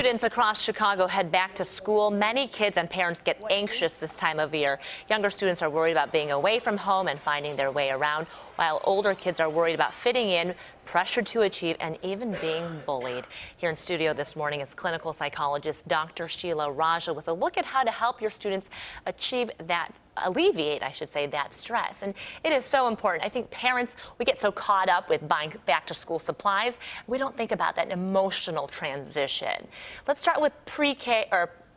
Students across Chicago head back to school. Many kids and parents get anxious this time of year. Younger students are worried about being away from home and finding their way around, while older kids are worried about fitting in, pressured to achieve, and even being bullied. Here in studio this morning is clinical psychologist Dr. Sheela with a look at how to help your students alleviate that stress. And it is so important. I think parents, we get so caught up with buying back to school supplies, we don't think about that emotional transition. Let's start with pre-K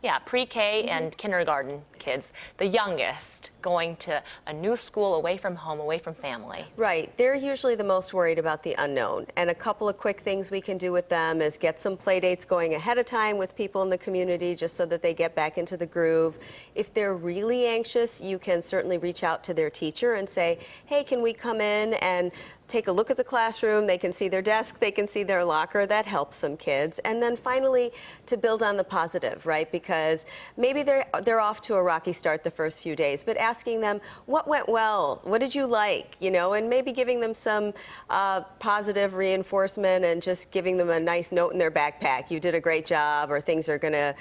and kindergarten kids, the youngest, going to a new school, away from home, away from family. Right. They're usually the most worried about the unknown. And a couple of quick things we can do with them is get some play dates going ahead of time with people in the community just so that they get back into the groove. If they're really anxious, you can certainly reach out to their teacher and say, hey, can we come in and take a look at the classroom? They can see their desk, they can see their locker. That helps some kids. And then finally, to build on the positive, right? Because maybe they're off to a rocky start the first few days, but asking them, what went well? What did you like? You know, and maybe giving them some positive reinforcement and just giving them a nice note in their backpack. You did a great job, or things are gonna,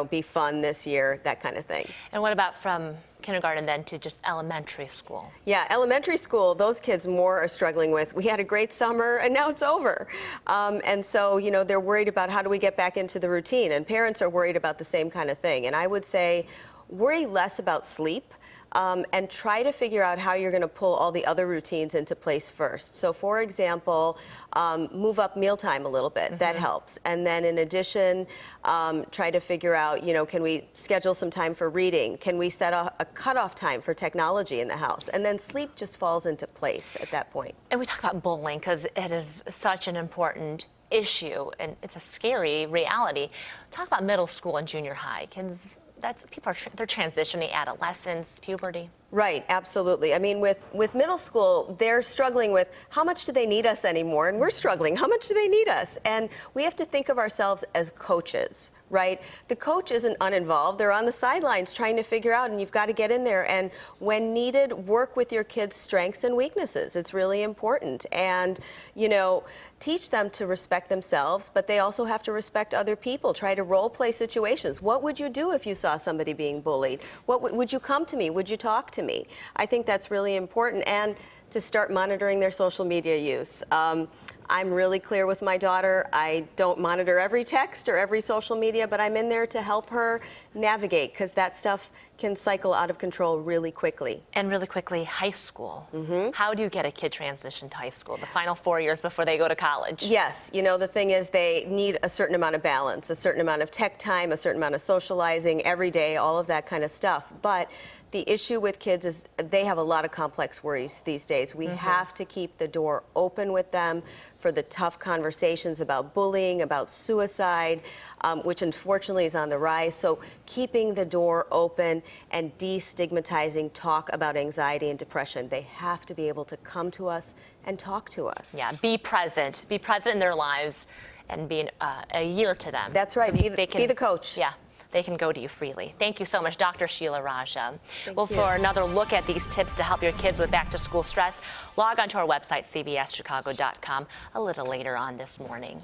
be fun this year, that kind of thing. And what about from kindergarten then to just elementary school? Yeah, elementary school, those kids more are struggling with, we had a great summer and now it's over. And so, they're worried about how do we get back into the routine, and parents are worried about the same kind of thing. And I would say worry less about sleep. And try to figure out how you're going to pull all the other routines into place first. So, for example, move up mealtime a little bit. That helps. And then in addition, try to figure out, can we schedule some time for reading? Can we set a cutoff time for technology in the house? And then sleep just falls into place at that point. And we talk about bullying because it is such an important issue, and it's a scary reality. Talk about middle school and junior high. Kids, they're transitioning, adolescence, puberty. Right, absolutely. I mean, with middle school, they're struggling with how much do they need us anymore? And we're struggling, how much do they need us? And we have to think of ourselves as coaches, right? The coach isn't uninvolved. They're on the sidelines trying to figure out, and you've got to get in there. And when needed, work with your kids' strengths and weaknesses. It's really important. And, teach them to respect themselves, but they also have to respect other people. Try to role play situations. What would you do if you saw somebody being bullied? Would you come to me? Would you talk to me? I think that's really important. And to start monitoring their social media use. I'm really clear with my daughter. I don't monitor every text or every social media, but I'm in there to help her navigate, because that stuff can cycle out of control really quickly. And really quickly, high school. How do you get a kid transition to high school, the final 4 years before they go to college? Yes, the thing is they need a certain amount of balance, a certain amount of tech time, a certain amount of socializing every day, all of that kind of stuff. But the issue with kids is they have a lot of complex worries these days. We have to keep the door open with them for the tough conversations about bullying, about suicide, which unfortunately is on the rise. So keeping the door open and destigmatizing talk about anxiety and depression. They have to be able to come to us and talk to us. Yeah, be present. Be present in their lives and be a year to them. That's right. So be the coach. Yeah. They can go to you freely. Thank you so much, Dr. Sheela. Well, for another look at these tips to help your kids with back-to-school stress, log on to our website, cbschicago.com, a little later on this morning.